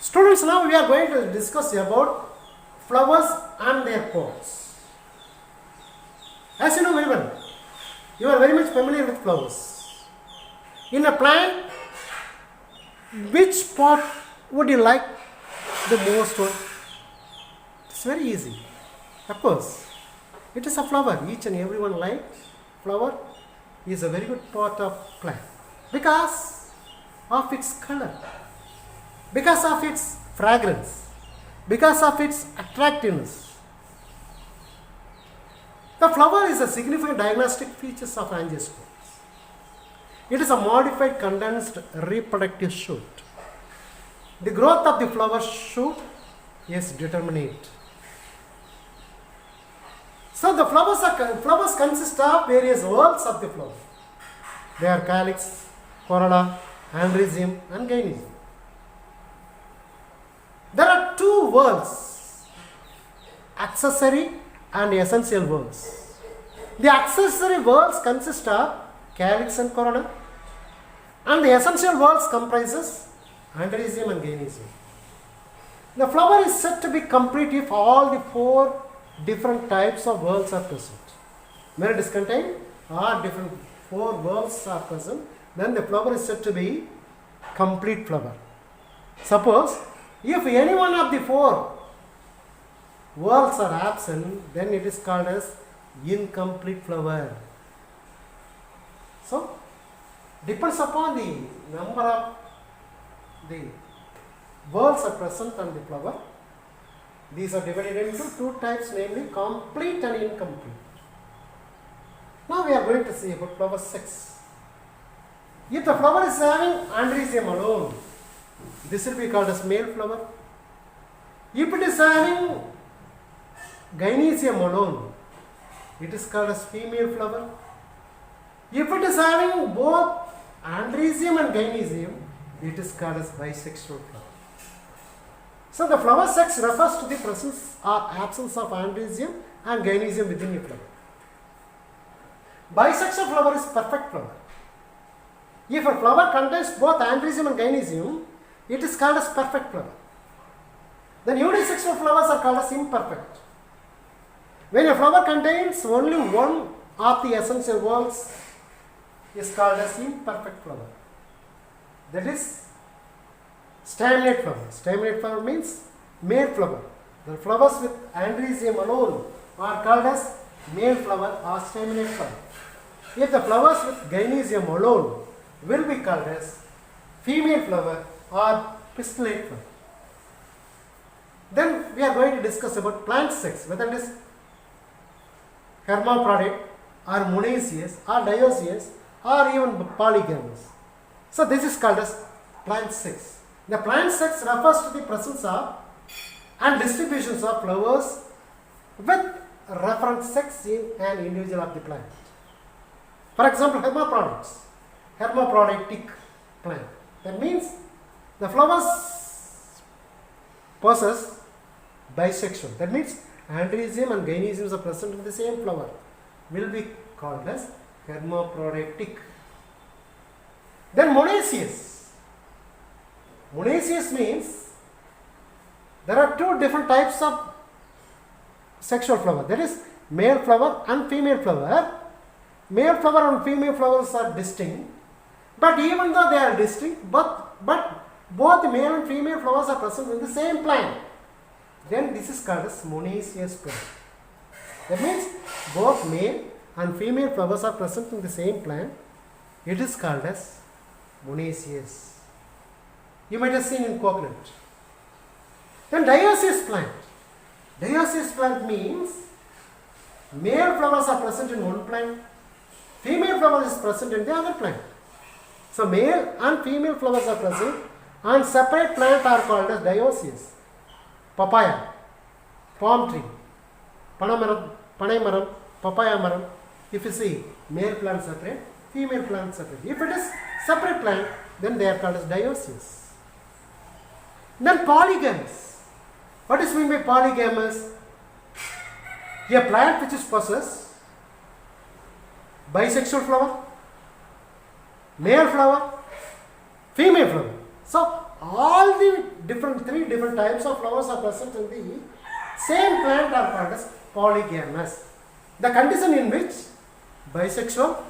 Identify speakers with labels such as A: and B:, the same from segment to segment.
A: Students, now we are going to discuss about flowers and their pods. As you know very well, you are very much familiar with flowers. In a plant, which pot would you like the most one? It's very easy. Of course, it is a flower. Each and everyone likes flower. Is a very good part of plant because of its color, because of its fragrance, because of its attractiveness. The flower is a significant diagnostic features of angiosperms. It is a modified condensed reproductive shoot. The growth of the flower shoot is determinate. So the flowers consist of various whorls of the flower. They are calyx, corolla, androecium and gynoecium. There are two whorls, accessory and essential whorls. The accessory whorls consist of calyx and corolla, and the essential whorls comprises androecium and gynoecium. The flower is said to be complete if all the four different types of whorls are present. When it is contained, all different four whorls are present, then the flower is said to be complete flower. Suppose if any one of the four whorls are absent, then it is called as incomplete flower. So, depends upon the number of the whorls are present on the flower. These are divided into two types, namely complete and incomplete. Now we are going to see about flower 6. If the flower is having androecium alone, this will be called as male flower. If it is having gynoecium alone, it is called as female flower. If it is having both androecium and gynoecium, it is called as bisexual flower. So the flower sex refers to the presence or absence of androecium and gynoecium within a flower. Bisexual flower is perfect flower. If a flower contains both androecium and gynoecium, it is called as perfect flower. Then unisexual flowers are called as imperfect. When a flower contains only one of the essential whorls, is called as imperfect flower. That is staminate flower. Staminate flower means male flower. The flowers with androecium alone are called as male flower or staminate flower. If the flowers with gynoecium alone will be called as female flower or pistillate flower. Then we are going to discuss about plant sex, whether it is hermaphrodite or monoecious or dioecious or even polygamous. So this is called as plant sex. The plant sex refers to the presence of and distributions of flowers with reference sex in an individual of the plant. For example, hermaphrodites, hermaphroditic plant. That means the flowers possess bisexual. That means androecium and gynoecium are present in the same flower. Will be called as hermaphroditic. Then monoecious. Monoecious means there are two different types of sexual flower. That is male flower and female flower. Male flower and female flowers are distinct, but even though they are distinct, but both male and female flowers are present in the same plant, then this is called as monoecious plant. That means both male and female flowers are present in the same plant. It is called as monoecious. You might have seen in coconut. Then dioecious plant. Dioecious plant means male flowers are present in one plant, female flowers is present in the other plant. So male and female flowers are present and separate plant are called as dioecious. Papaya, palm tree, panai maram, papaya maram. If you see male plant separate, female plant separate. If it is separate plant, then they are called as dioecious. Then polygamous. What is meant by polygamous? A plant which is possess bisexual flower, male flower, female flower. So all the three different types of flowers are present in the same plant are called as polygamous. The condition in which bisexual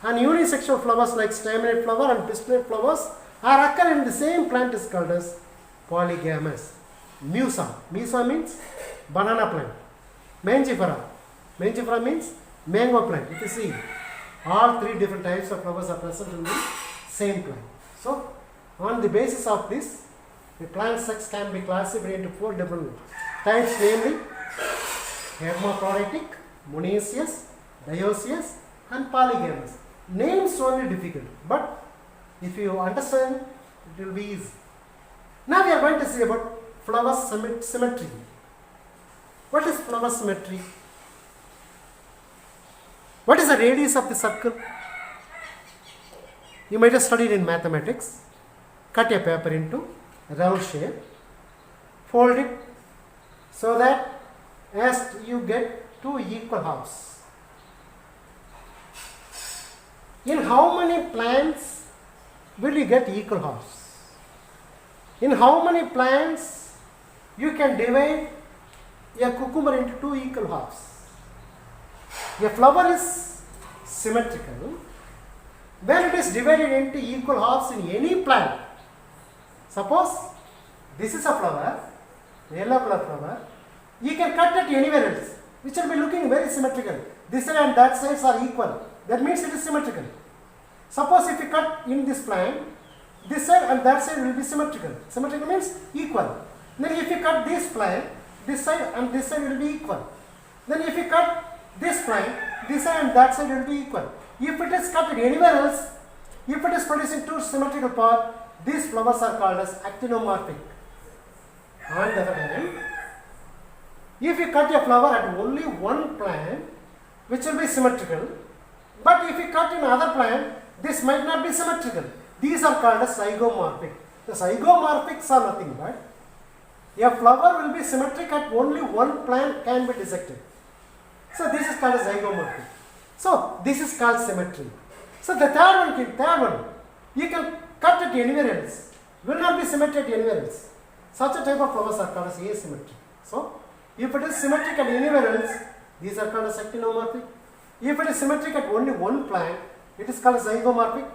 A: and unisexual flowers like staminate flower and pistilate flowers are occur in the same plant is called as polygamous. Musa. Musa means banana plant. Mangifera. Mangifera means mango plant. If you see, all three different types of flowers are present in the same plant. So, on the basis of this, the plant sex can be classified into four different types, namely hermaphroditic, monoecious, dioecious, and polygamous. Names only difficult, but if you understand, it will be easy. Now we are going to see about flower symmetry. What is flower symmetry? What is the radius of the circle? You might have studied in mathematics. Cut a paper into round shape, fold it so that as you get two equal halves. In how many plants will you get equal halves? In how many plants you can divide a cucumber into two equal halves? A flower is symmetrical when it is divided into equal halves in any plant. Suppose this is a flower, yellow color flower, you can cut it anywhere else, which will be looking very symmetrical. This side and that sides are equal. That means it is symmetrical. Suppose if you cut in this plant, this side and that side will be symmetrical. Symmetrical means equal. Then if you cut this plant, this side and this side will be equal. Then if you cut this plant, this side and that side will be equal. If it is cut anywhere else, if it is producing two symmetrical parts, these flowers are called as actinomorphic. On the other hand, if you cut a flower at only one plant, which will be symmetrical, but if you cut in another plant, this might not be symmetrical. These are called as zygomorphic. The zygomorphics are nothing but a flower will be symmetric at only one plant can be dissected. So this is called as zygomorphic. So this is called symmetry. So the third one, you can cut it anywhere else. Will not be symmetric anywhere else. Such a type of flowers are called as asymmetric. So if it is symmetric at anywhere else, these are called as actinomorphic. If it is symmetric at only one plant, it is called as zygomorphic.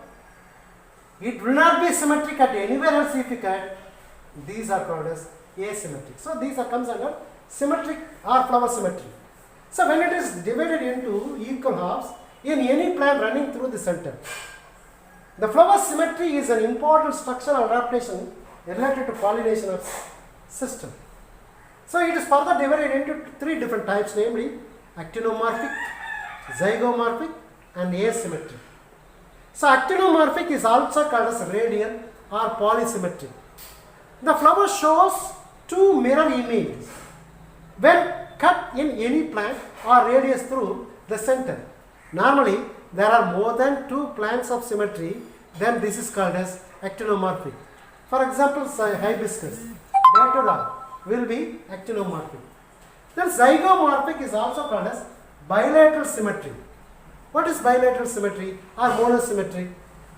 A: It will not be symmetric at anywhere else if you cut. These are called as asymmetric. So these are comes under symmetric or flower symmetry. So when it is divided into equal halves in any plant running through the center, the flower symmetry is an important structural adaptation related to pollination of system. So it is further divided into three different types, namely actinomorphic, zygomorphic, and asymmetric. So actinomorphic is also called as radial or polysymmetric. The flower shows two mirror images when cut in any plant or radius through the center. Normally, there are more than two plants of symmetry, then this is called as actinomorphic. For example, hibiscus, datura will be actinomorphic. Then zygomorphic is also called as bilateral symmetry. What is bilateral symmetry or monosymmetry?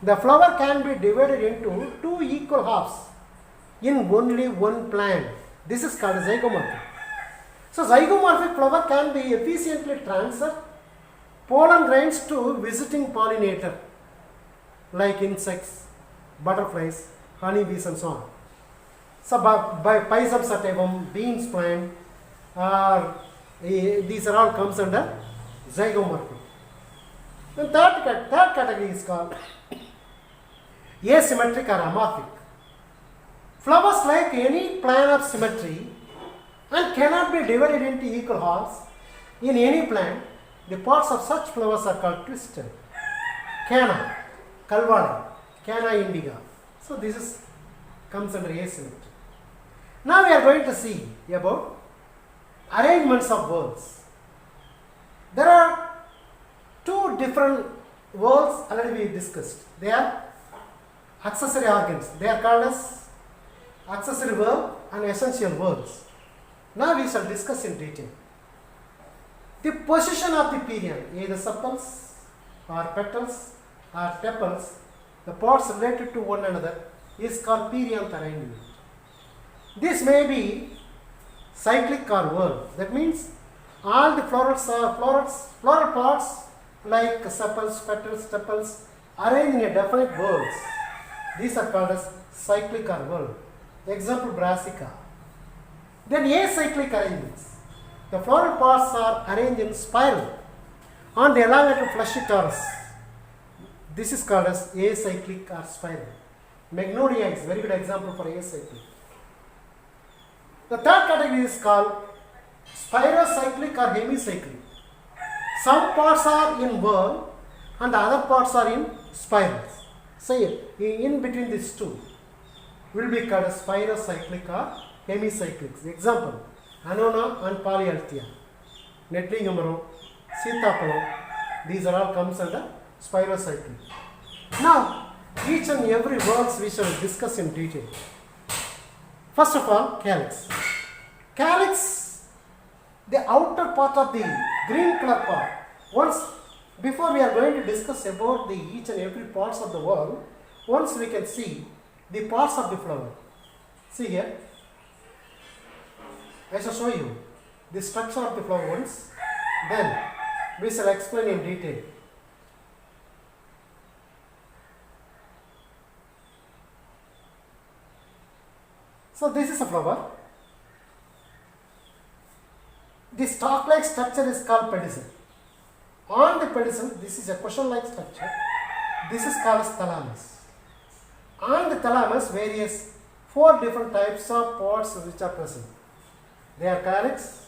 A: The flower can be divided into two equal halves in only one plant. This is called zygomorphic. So zygomorphic flower can be efficiently transfer pollen grains to visiting pollinator like insects, butterflies, honeybees and so on. So by Pisum sativum, beans plant, these are all comes under zygomorphic. The third category is called asymmetric or amorphic. Flowers like any plan of symmetry and cannot be divided into equal halves in any plant. The parts of such flowers are called twisted. Canna, Calvada, Canna indica. So this comes under asymmetry. Now we are going to see about arrangements of whorls. There are two different whorls already we discussed. They are accessory organs. They are called as accessory whorl and essential whorls. Now we shall discuss in detail. The position of the perianth, either sepals or petals or tepals, the parts related to one another is called perianth arrangement. This may be cyclic or whirl. That means all the floral parts like sepals, petals, tepals arranged in a definite whorls. These are called as cyclic or whirl. Example, brassica. Then acyclic arrangements. The floral parts are arranged in spiral on the elongated fleshy torus. This is called as acyclic or spiral. Magnolia is a very good example for acyclic. The third category is called spirocyclic or hemicyclic. Some parts are in whirl and the other parts are in spirals. Say it, in between these two will be called as spirocyclic or hemicyclic. Example, Annona and Polyalthia, Netlingam, Sitapalam, these are all comes under spirocyclic. Now, each and every words we shall discuss in detail. First of all, calyx. Calyx, the outer part of the green color part. Before we are going to discuss about the each and every parts of the world, once we can see the parts of the flower. See here, I shall show you the structure of the flower once, then we shall explain in detail. So this is a flower. The stalk-like structure is called pedicel. On the pedicel, this is a cushion-like structure. This is called as thalamus. On the thalamus, various 4 different types of pods which are present. They are calyx.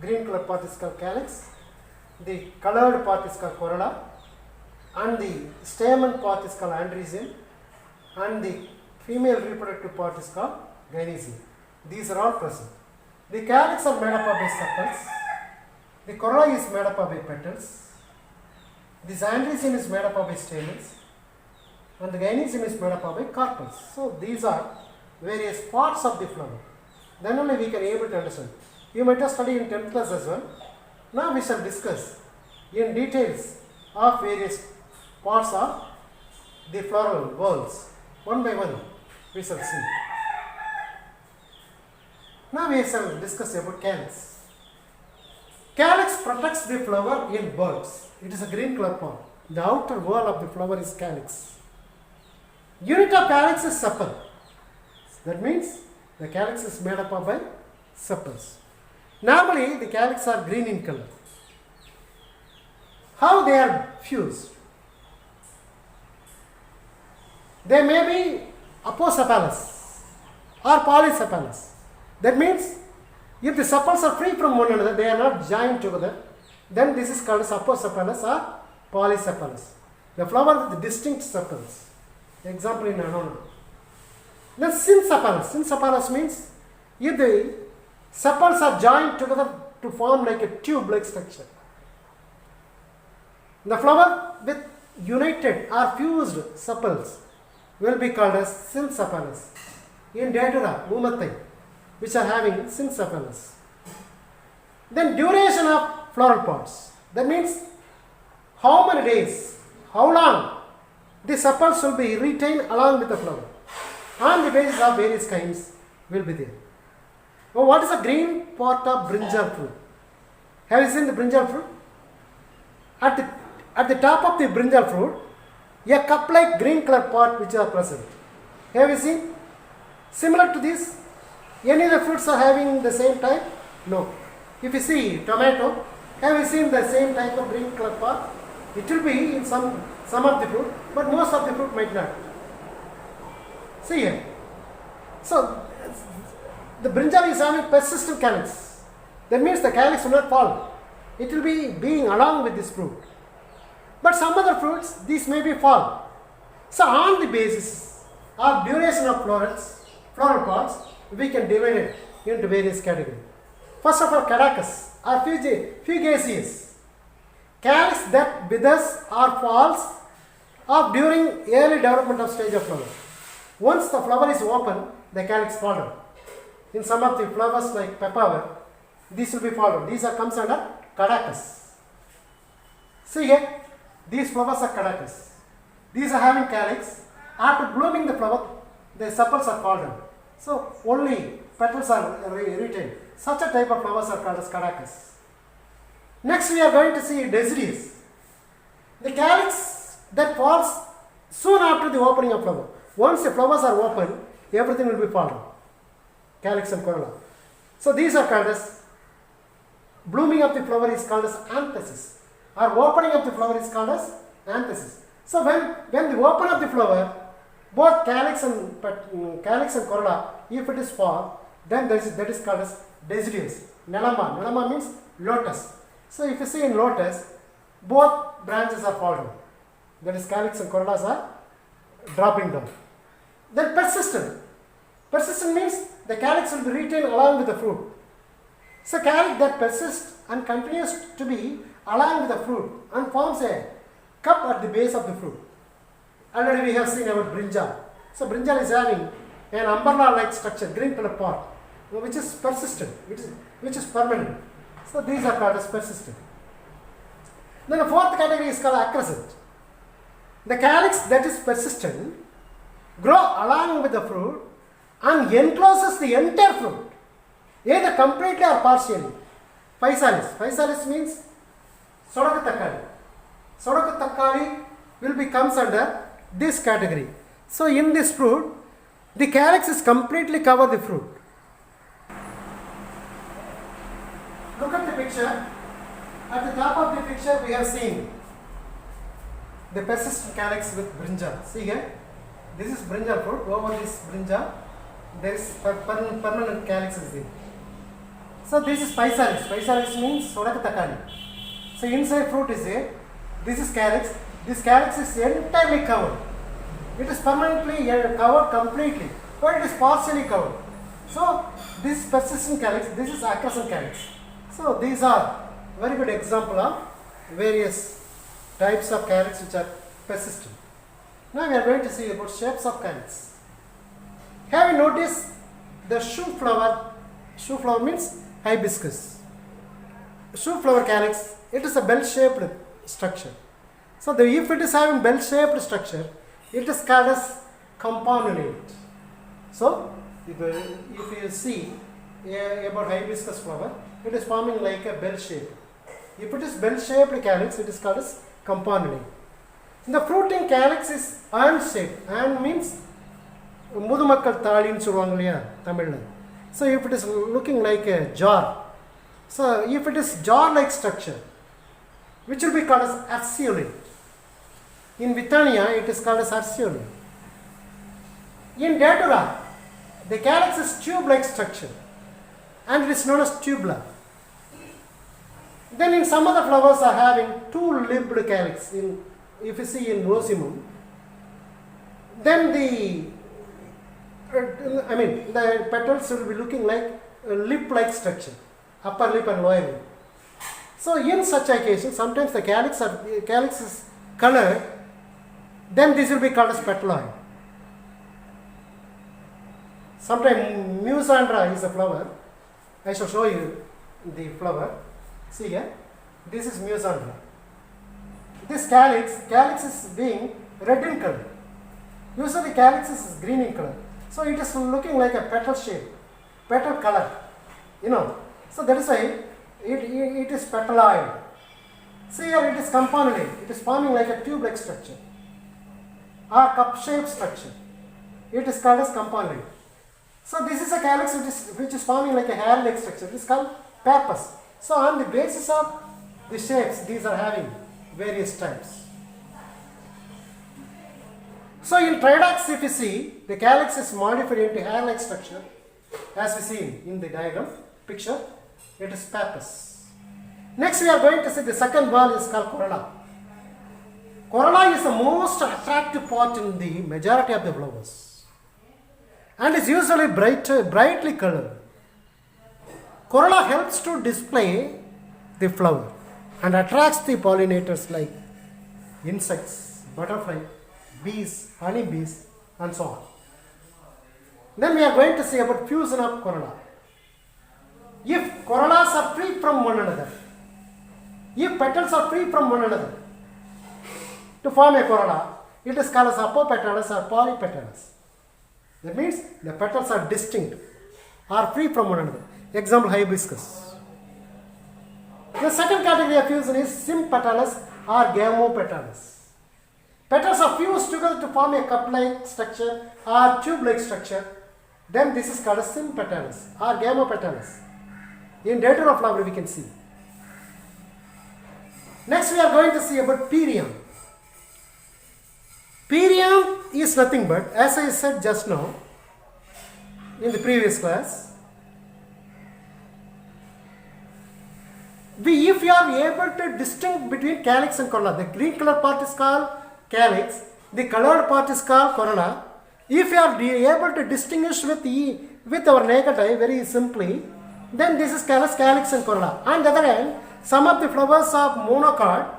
A: Green color part is called calyx. The colored part is called corolla. And the stamen part is called androecium. And the female reproductive part is called gynoecium. These are all present. The calyx are made up of sepals. The corolla is made up of petals. This androecium is made up of stamens. And the gynoecium is made up of carpels. So these are various parts of the flower. Then only we can able to understand. You might have studied in 10th class as well. Now we shall discuss in details of various parts of the floral whorls. One by one we shall see. Now we shall discuss about calyx. Calyx protects the flower in buds. It is a green color part. The outer wall of the flower is calyx. Unit of calyx is sepal. That means the calyx is made up of by sepals. Normally the calyx are green in color. How they are fused? They may be aposepalous or polysepalous. That means if the sepals are free from one another, they are not joined together, then this is called as aposepalous or polysepalous. The flower with distinct sepals. Example in Annona. Then synsepalous. Synsepalous means if the sepals are joined together to form like a tube-like structure. The flower with united or fused sepals will be called as synsepalous. In Datura, Umathai, which are having synsepalous. Then duration of floral pods. That means how many days, how long the sepals will be retained along with the flower. On the basis of various kinds will be there. Now what is the green part of brinjal fruit? Have you seen the brinjal fruit? At the top of the brinjal fruit, a cup-like green color part which are present. Have you seen? Similar to this, any of the fruits are having the same type? No. If you see tomato, have you seen the same type of green color part? It will be in some of the fruit, but most of the fruit might not. See here. So, the brinjal is having persistent calyx. That means the calyx will not fall. It will be being along with this fruit. But some other fruits, these may be fall. So, on the basis of duration of floral parts, we can divide it into various categories. First of all, Caraccus or Fugaceous. Calyx that withers or falls off during early development of stage of flower. Once the flower is open, the calyx falls down. In some of the flowers like papaver, these will be followed. These are comes under Caraccus. See here, these flowers are Caraccus. These are having calyx. After blooming the flower, the sepals are fallen down. So only petals are retained. Such a type of flowers are called as caudaceous. Next we are going to see deciduous. The calyx that falls soon after the opening of flower. Once the flowers are open, everything will be fallen. Calyx and corolla. So these are called as, blooming of the flower is called as anthesis, or opening of the flower is called as anthesis. So when the open of the flower, both calyx and corolla, if it is fall, then that is called as deciduous. Nelama. Nelama means lotus. So if you see in lotus, both branches are fallen. That is, calyx and corollas are dropping down. Then persistent. Persistent means the calyx will be retained along with the fruit. So calyx that persists and continues to be along with the fruit and forms a cup at the base of the fruit. Already we have seen about brinjal. So brinjal is having an umbrella-like structure, green color pot, which is persistent, which is permanent. So these are called as persistent. Then the fourth category is called acrescent. The calyx that is persistent grow along with the fruit and encloses the entire fruit, either completely or partially. Physalis. Physalis means sodakatakali. Sodakatakali comes under this category. So in this fruit, the calyx is completely covered the fruit. Look at the picture. At the top of the picture we have seen the persistent calyx with brinjal. See here, this is brinjal fruit. Over this brinjal, there is permanent calyx is there. So this is physalis. Physalis means sodakatakali. So inside fruit is there. This is calyx. This calyx is entirely covered. It is permanently covered completely, but it is partially covered. So this persistent calyx, this is acrescent calyx. So these are very good example of various types of calyx which are persistent. Now we are going to see about shapes of calyx. Have you noticed the shoe flower? Shoe flower means hibiscus. Shoe flower calyx, it is a bell-shaped structure. So if it is having bell-shaped structure, it is called as campanulate. So if you see about hibiscus flower, it is forming like a bell shape. If it is bell-shaped calyx, it is called as campanulate. The fruiting calyx is urn shaped. Urn means mudumakkal thali nu solvaanga Tamil. So if it is looking like a jar, so if it is jar-like structure, which will be called as urceolate. In Withania, it is called as urceolate. In Datura, the calyx is tube-like structure, and it is known as tubular. Then in some other flowers are having two-limbed calyx. If you see in rosimum, then the petals will be looking like a lip-like structure, upper lip and lower lip. So in such occasions, sometimes the calyx is colored, then this will be called as petaloid. Sometimes Musandra is a flower. I shall show you the flower. See here, this is Musandra. This calyx is being red in color. Usually calyx is green in color. So it is looking like a petal shape, petal color, So that is why it is petaloid. See here, it is campanulate. It is forming like a tube-like structure or cup-shaped structure. It is called as campanulate. So this is a calyx which is forming like a hair-like structure. It is called pappus. So on the basis of the shapes, these are having various types. So in Triodox, if you see, the calyx is modified into hair-like structure, as we see in the diagram picture. It is pappus. Next we are going to see the second ball is called corolla. Corolla is the most attractive part in the majority of the flowers and is usually brightly colored. Corolla helps to display the flower and attracts the pollinators like insects, butterfly, bees, honeybees, and so on. Then we are going to see about fusion of corolla. If corollas are free from one another, if petals are free from one another to form a corolla, it is called as apopetalous or polypetalous. That means the petals are distinct, are free from one another. Example, hibiscus. The second category of fusion is sympatalous or gamopetalous. Petals are fused together to form a cup-like structure or tube-like structure. Then this is called as sympatalous or gamopetalous. In Datura flower we can see. Next we are going to see about perianth. Perianth is nothing but, as I said just now in the previous class, if you are able to distinguish between calyx and corolla, the green color part is called calyx, the colored part is called corolla. If you are able to distinguish with our naked eye very simply, then this is called as calyx and corolla. On the other hand, some of the flowers of monocot,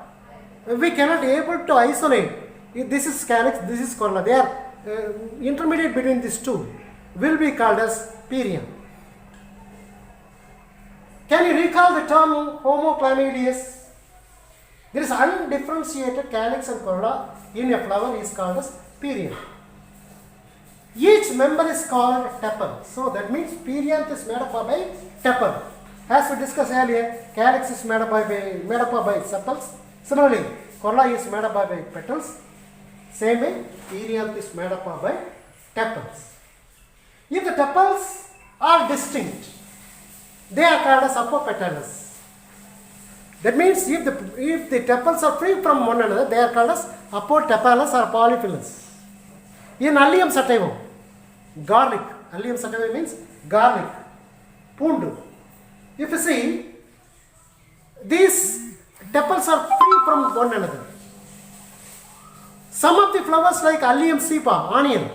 A: we cannot able to isolate. This is calyx, this is corolla. They are intermediate between these two. Will be called as perianth. Can you recall the term homochlamydious? There is undifferentiated calyx and corolla in a flower is called as perianth. Each member is called tepal. So that means perianth is made up by tepal. As we discussed earlier, calyx is made up by sepals. Similarly, corolla is made up by petals. Same way, perianth is made up by tepals. If the tepals are distinct, they are called as apopetalous. That means if the tepals are free from one another, they are called as apotepalous or polyphilous. In Allium sativum, garlic. Allium sativum means garlic. Pundu. If you see, these tepals are free from one another. Some of the flowers like Allium cepa, onion,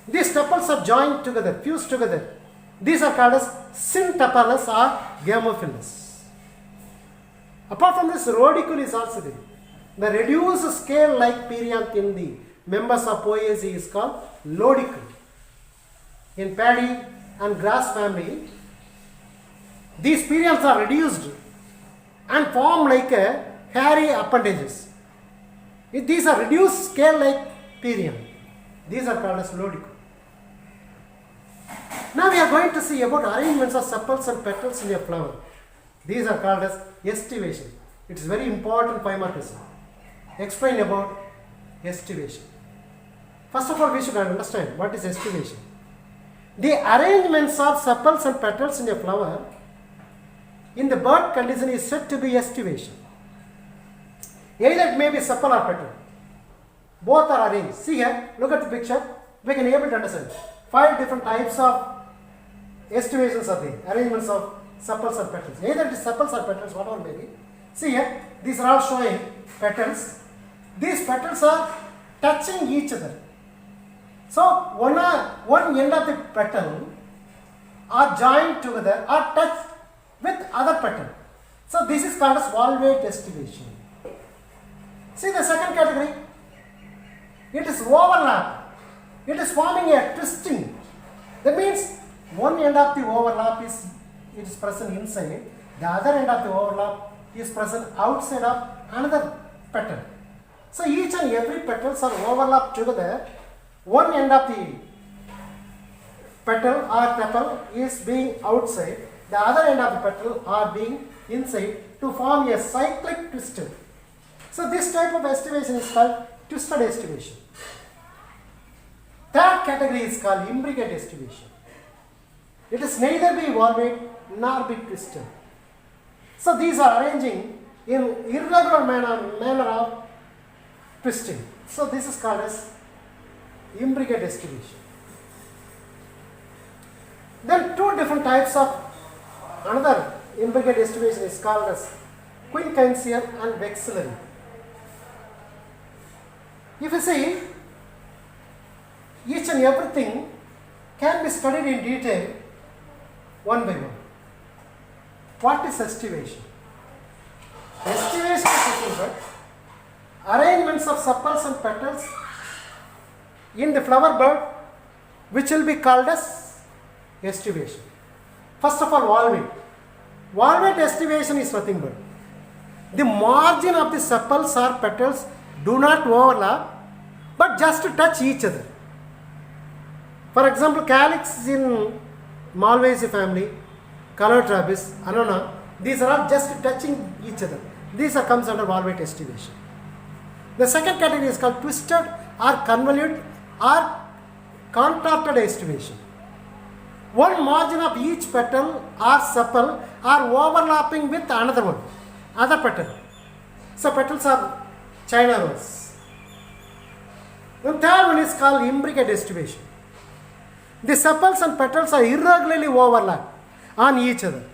A: these tepals are joined together, fused together. These are called as syntepalous or gamophilous. Apart from this, rhodicule is also there. The reduced scale like perianth in the members of Poaceae is called lodicule. In paddy and grass family, these perianths are reduced and form like hairy appendages. These are reduced scale like perianth. These are called as lodicule. Now we are going to see about arrangements of sepals and petals in a flower. These are called as estivation. It is very important 5 mark question. Explain about estivation. First of all, we should understand what is estivation. The arrangements of sepals and petals in a flower in the bud condition is said to be estivation. Either it may be sepal or petal. Both are arranged. See here, look at the picture. We can be able to understand 5 different types of estivations are there, arrangements of sepals and petals. Either it is sepals or petals, whatever may be. See here, these are all showing petals. These petals are touching each other. So one end of the petal are joined together or touched with other petal. So this is called as valvate estivation. See the second category. It is overlap. It is forming a twisting. That means one end of the overlap is present inside, the other end of the overlap is present outside of another petal. So each and every petals are overlapped together. One end of the petal or tepal is being outside, the other end of the petal are being inside to form a cyclic twisted. So this type of estivation is called twisted estivation. Third category is called imbricate estivation. It is neither be valvate nor be twisted. So these are arranging in irregular manner of twisting. So this is called as imbricate estivation. Then 2 different types of another imbricate estivation is called as quincunxial and vexillary. If you see, each and everything can be studied in detail one by one. What is estivation? Estivation is nothing but arrangements of sepals and petals in the flower bud which will be called as estivation. First of all, valvate. Valvate estivation is nothing but the margin of the sepals or petals do not overlap but just touch each other. For example, calyx in Malvaceae family, Calotrapis, Annona, these are all just touching each other. These are comes under valvate estivation. The second category is called twisted or convolute or contorted estivation. One margin of each petal or sepal are overlapping with another one, other petal. So petals are China rose. The third one is called imbricate estivation. The sepals and petals are irregularly overlapped on each other.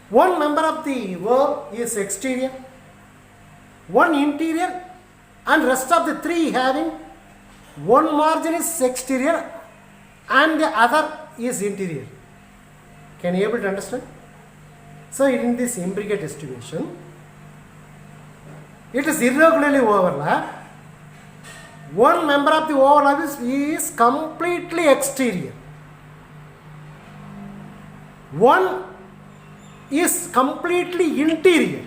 A: One member of the valve is exterior, one interior, and rest of the three having one margin is exterior and the other is interior. Can you able to understand? So in this imbricate estivation, it is irregularly overlapped. One member of the overlap is completely exterior. One is completely interior.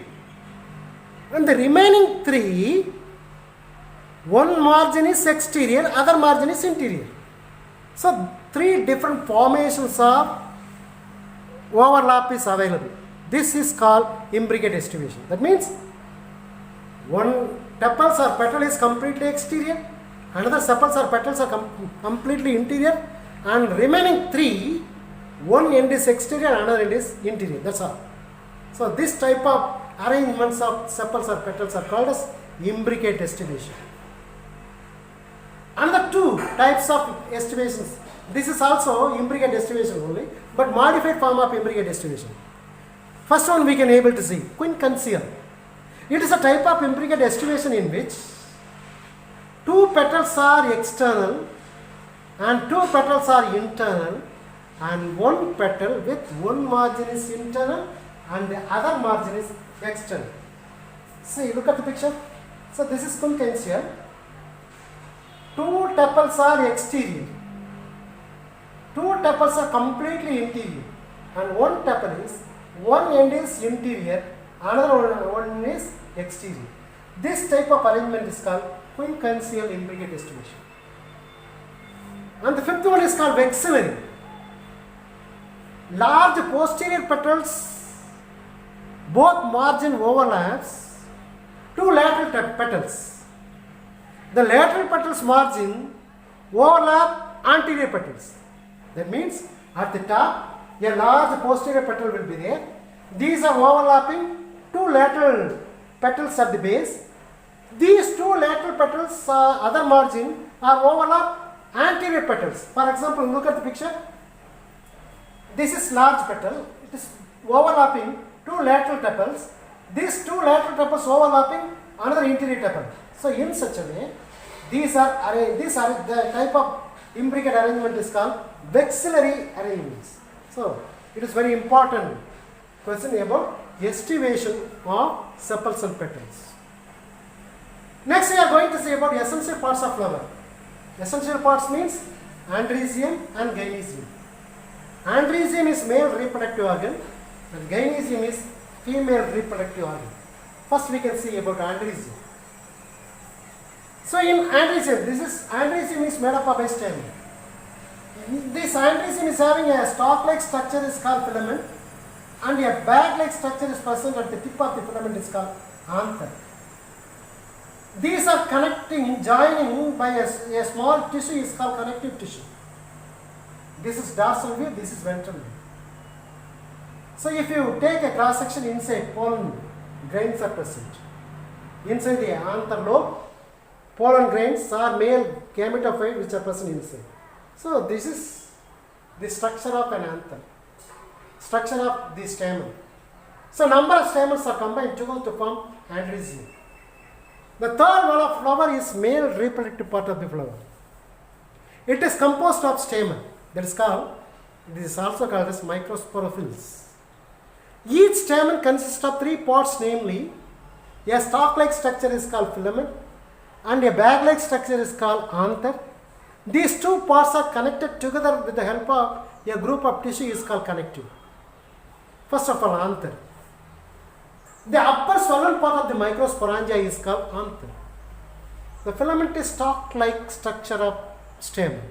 A: And the remaining three, one margin is exterior, other margin is interior. So three different formations of overlap is available. This is called imbricate estivation. That means one tepals or petal is completely exterior, another sepals or petals are completely interior, and remaining three, one end is exterior, another end is interior. That's all. So this type of arrangements of sepals or petals are called as imbricate estivation. Another two types of estivations. This is also imbricate estivation only, but modified form of imbricate estivation. First one we can able to see, quincunceal. It is a type of imbricate estivation in which two petals are external and two petals are internal, and one petal with one margin is internal and the other margin is external. See, look at the picture. So this is quincunceal. Two tepals are exterior, two tepals are completely interior, and one tepal is, one end is interior, another one is exterior. This type of arrangement is called quincunceal imbricate estivation. And the fifth one is called vexillary. Large posterior petals, both margin overlaps, two lateral petals. The lateral petals margin overlap anterior petals. That means at the top a large posterior petal will be there. These are overlapping two lateral petals at the base. These two lateral petals other margin are overlap anterior petals. For example, look at the picture. This is large petal. It is overlapping two lateral tepals. These two lateral tepals overlapping another interior tepal. So in such a way, these are the type of imbricate arrangement is called vexillary arrangements. So it is very important question about estivation of sepals and petals. Next we are going to see about essential parts of flower. Essential parts means androecium and gynoecium. Androecium is male reproductive organ and gynoecium is female reproductive organ. First we can see about androecium. So in androecium, androecium is made up of a stamen. This androecium is having a stalk-like structure is called filament, and a bag-like structure is present at the tip of the filament is called anther. These are joining by a small tissue is called connective tissue. This is dorsal view, this is ventral view. So if you take a cross section inside, pollen grains are present. Inside the anther lobe, pollen grains are male gametophyte which are present inside. So this is the structure of an anther, structure of the stamen. So number of stamens are combined together to form androecium. The third one of flower is male reproductive part of the flower. It is composed of stamen. That is called, it is also called as microsporophylls. Each stamen consists of three parts, namely a stalk-like structure is called filament and a bag-like structure is called anther. These two parts are connected together with the help of a group of tissue is called connective. First of all, anther. The upper swollen part of the microsporangia is called anther. The filament is stalk-like structure of stamen.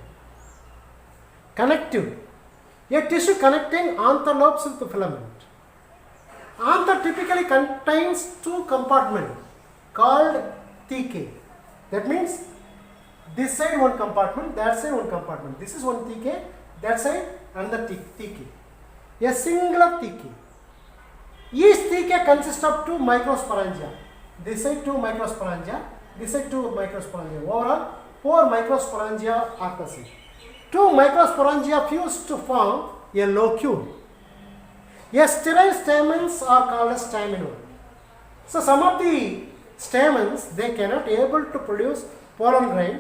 A: connective, a tissue connecting anther lobes with the filament. Anther typically contains two compartments called thecae. That means this side one compartment, that side one compartment. This is one thecae, that side another thecae. A singular thecae. Each thecae consists of two microsporangia. This side two microsporangia, this side two microsporangia. Overall, 4 microsporangia are present. 2 microsporangia fuse to form a locule. A sterile stamens are called as staminode. So some of the stamens, they cannot able to produce pollen grain.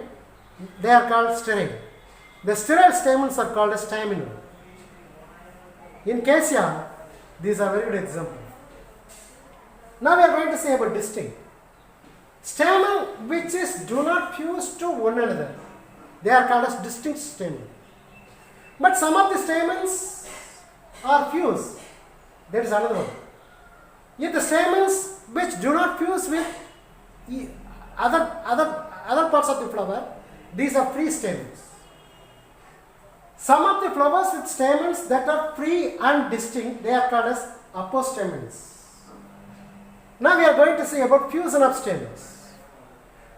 A: They are called sterile. The sterile stamens are called as staminode. In cassia, these are very good examples. Now we are going to say about distinct. Stamen which is do not fuse to one another, they are called as distinct stamen. But some of the stamens are fused. That is another one. Yet the stamens which do not fuse with other parts of the flower, these are free stamens. Some of the flowers with stamens that are free and distinct, they are called as apostamens. Now we are going to say about fusion of stamens.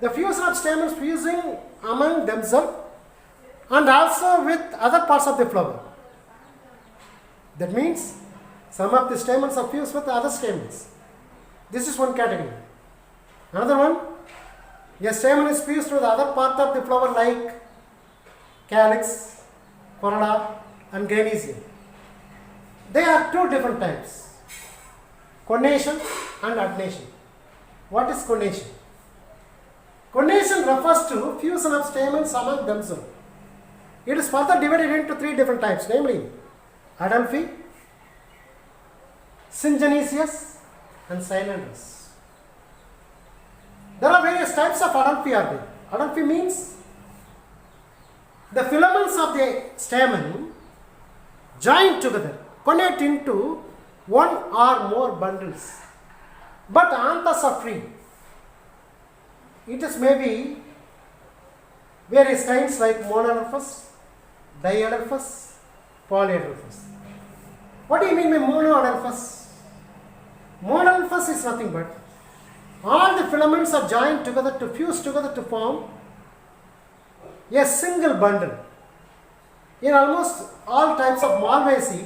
A: The fusion of stamens fusing among themselves and also with other parts of the flower. That means some of the stamens are fused with other stamens. This is one category. Another one, a stamen is fused with other part of the flower like calyx, corolla and gynecium. They are two different types, conation and adnation. What is conation? Conation refers to fusion of stamens among themselves. It is further divided into 3 different types, namely Adelphi, Syngenesius and Cynandrous. There are various types of Adelphi are there. Adelphi means the filaments of the stamen join together, connect into one or more bundles, but anthers are free. It is maybe various kinds like monoadelphous, diadelphous, polyadelphous. What do you mean by monoadelphous? Monoadelphous is nothing but all the filaments are joined together to fuse together to form a single bundle. In almost all types of Malvaceae,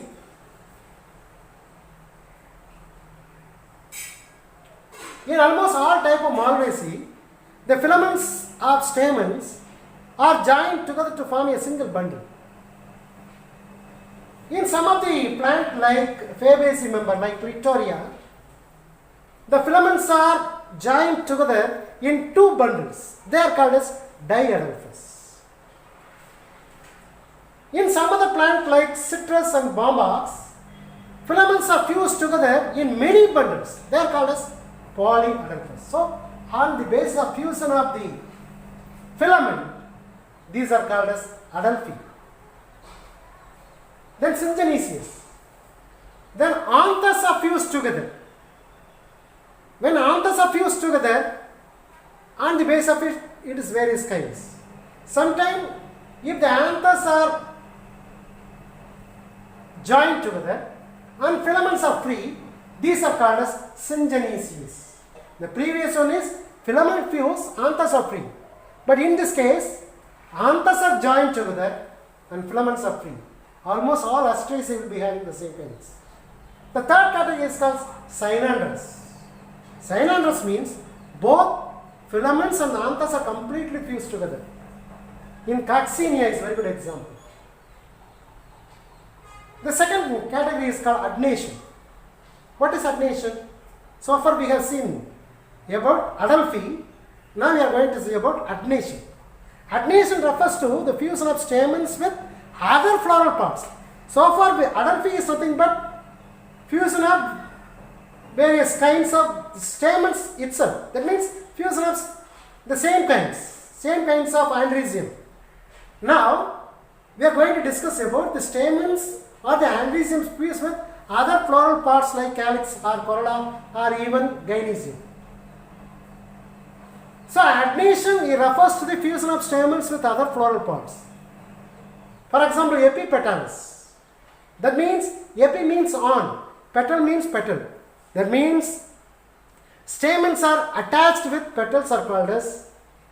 A: the filaments of stamens are joined together to form a single bundle. In some of the plant like Fabaceae member like Clitoria, the filaments are joined together in 2 bundles. They are called as diadelphous. In some other plant like citrus and bombax, filaments are fused together in many bundles. They are called as polyadelphous. So, on the basis of fusion of the filament, these are called as Adelphi. Then Syngenesius. Then anthers are fused together. When anthers are fused together, on the base of it, it is various kinds. Sometimes, if the anthers are joined together and filaments are free, these are called as Syngenesius. The previous one is filament fuse, anthers are free. But in this case, anthers are joined together and filaments are free. Almost all Asteraceae will be having the same kinds. The third category is called Cynandrous. Cynandrous means both filaments and anthers are completely fused together. In Coccinea is a very good example. The second category is called adnation. What is adnation? So far we have seen about Adelphi. Now we are going to see about adnation. Adnation refers to the fusion of stamens with other floral parts. So far Adelphi is nothing but fusion of various kinds of stamens itself. That means fusion of the same kinds of andresium. Now we are going to discuss about the stamens or the andresium fused with other floral parts like calyx or corolla or even gynecium. So adnation refers to the fusion of stamens with other floral parts. For example, epipetals. That means epi means on, petal means petal. That means stamens are attached with petals are called as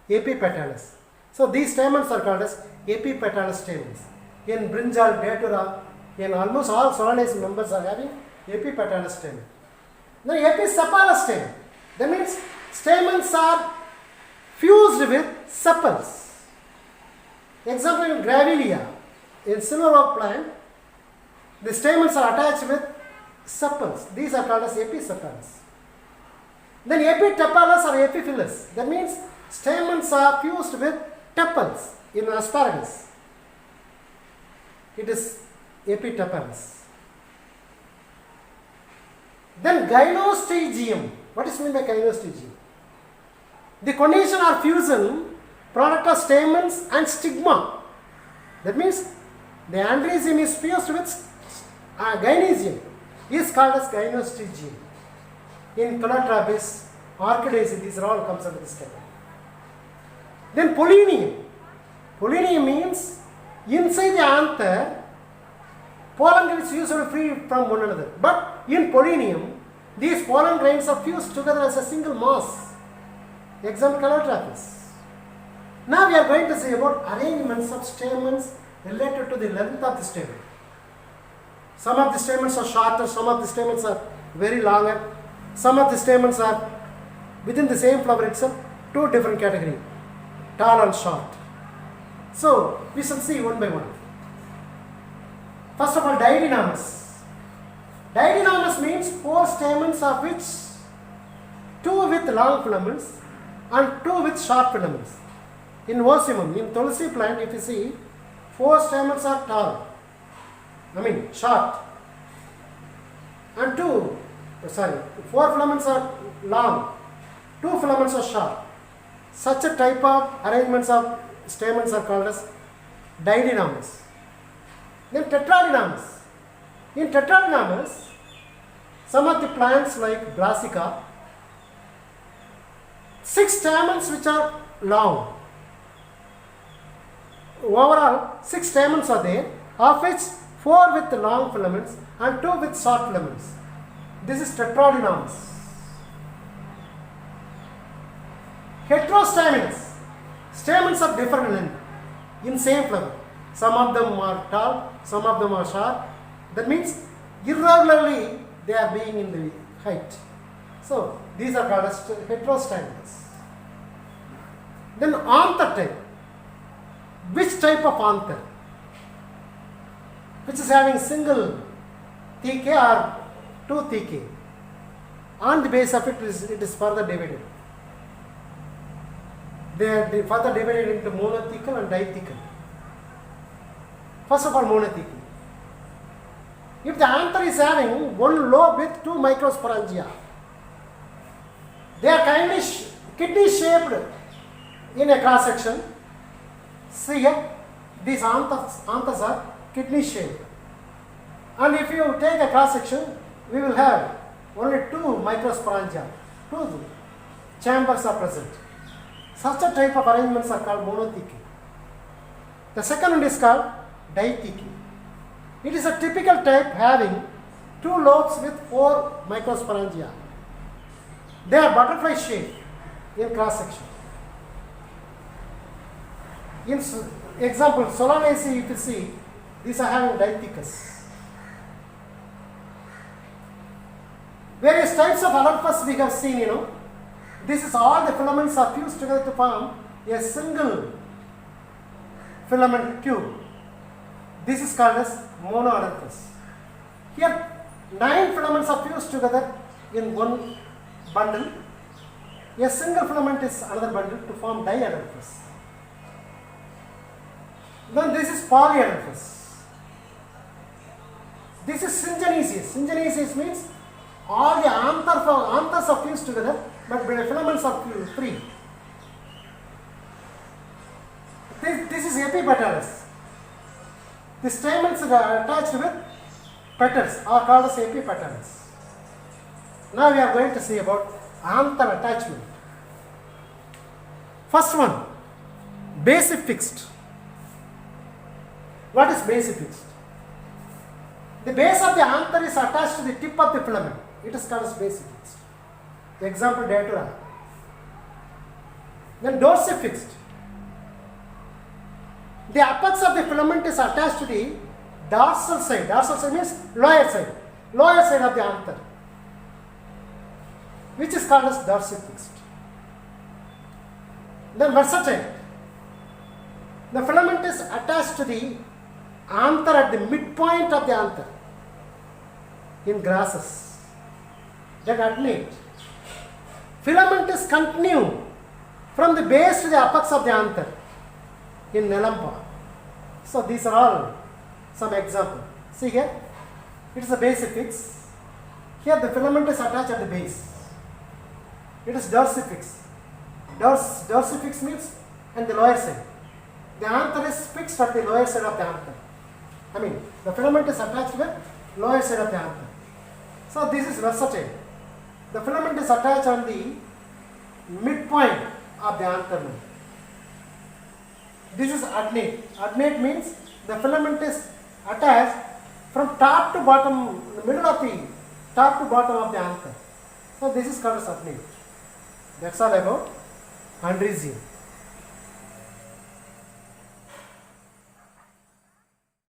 A: epipetals. So these stamens are called as epipetal stamens. In brinjal, datura, in almost all Solanaceae members are having epipetal stamen. Then episepal stamen. That means stamens are fused with sepals. Example in Grevillea, in silver oak plant, the stamens are attached with sepals. These are called as episepals. Then epitepalous or epiphyllous. That means stamens are fused with tepals in asparagus. It is epitepalous. Then gynostegium. What is meant by gynostegium? The condition or fusion product of stamens and stigma. That means the androecium is fused with gynecium is called as gynostegium. In Calotrapis, Orchidaceae, these are all comes under this category. Then pollinium. Pollinium means inside the anther, pollen grains usually free from one another. But in pollinium, these pollen grains are fused together as a single mass. Example, Calotrapis. Now we are going to see about arrangements of stamens related to the length of the stamen. Some of the stamens are shorter, some of the stamens are very longer. Some of the stamens are within the same flower itself, two different categories, tall and short. So we shall see one by one. First of all, didynamis. Didynamis means four stamens of which two with long filaments and two with short filaments. In Ocimum, in Tulsi plant, if you see, four stamens are tall, short, and four filaments are long, two filaments are short. Such a type of arrangements of stamens are called as didynamis. Then tetradynamis. In tetradynamis, some of the plants like Brassica, 6 stamens which are long. Overall, 6 stamens are there, of which 4 with long filaments and 2 with short filaments. This is tetradynamis. Heterostaminous. Stamens of different length in same flower. Some of them are tall, some of them are short. That means irregularly they are being in the height. So these are called as heterostaminous. Then anther type. Which type of anther? Which is having single theca or two theca. On the base of it is further divided. They are further divided into monothecal and dithecal. First of all, monothecal. If the anther is having one lobe with 2 microsporangia, they are kidney shaped in a cross section. See here, these anthers are kidney shaped. And if you take a cross section, we will have only 2 microsporangia, 2 chambers are present. Such a type of arrangements are called monothecal. The second one is called dithecal. It is a typical type having 2 lobes with 4 microsporangia. They are butterfly shaped in cross section. In example, Solanaceae, if you see, these are having dithecus. Various types of Adelphus we have seen, This is all the filaments are fused together to form a single filament tube. This is called as monoadelphus. Here 9 filaments are fused together in one bundle. A single filament is another bundle to form diadelphus. Then this is polyadelphus. This is syngenesious. Syngenesious means all the anthers are fused together, but the filaments are free. This is epipetalous. The stamens are attached with petals are called as epipetalous. Now we are going to see about anther attachment. First one, base fixed. What is base fixed? The base of the anther is attached to the tip of the filament. It is called as base fixed. Example datura. Then dorsifixed. The apex of the filament is attached to the dorsal side. Dorsal side means lower side. Lower side of the anther, which is called as dorsifixed. Then versatile. The filament is attached to the anther at the midpoint of the anther in grasses. Then alternate. Filament is continued from the base to the apex of the anther in Nelumpa. So these are all some examples. See here, it is a base fix. Here the filament is attached at the base. It is dorsifix. Dorsifix means on the lower side. The anther is fixed at the lower side of the anther. I mean, the filament is attached to the lower side of the anther. So this is versatile. The filament is attached on the midpoint of the anther. This is adnate. Adnate means the filament is attached from top to bottom, the middle of the top to bottom of the anther. So this is called as adnate. That's all about andresium.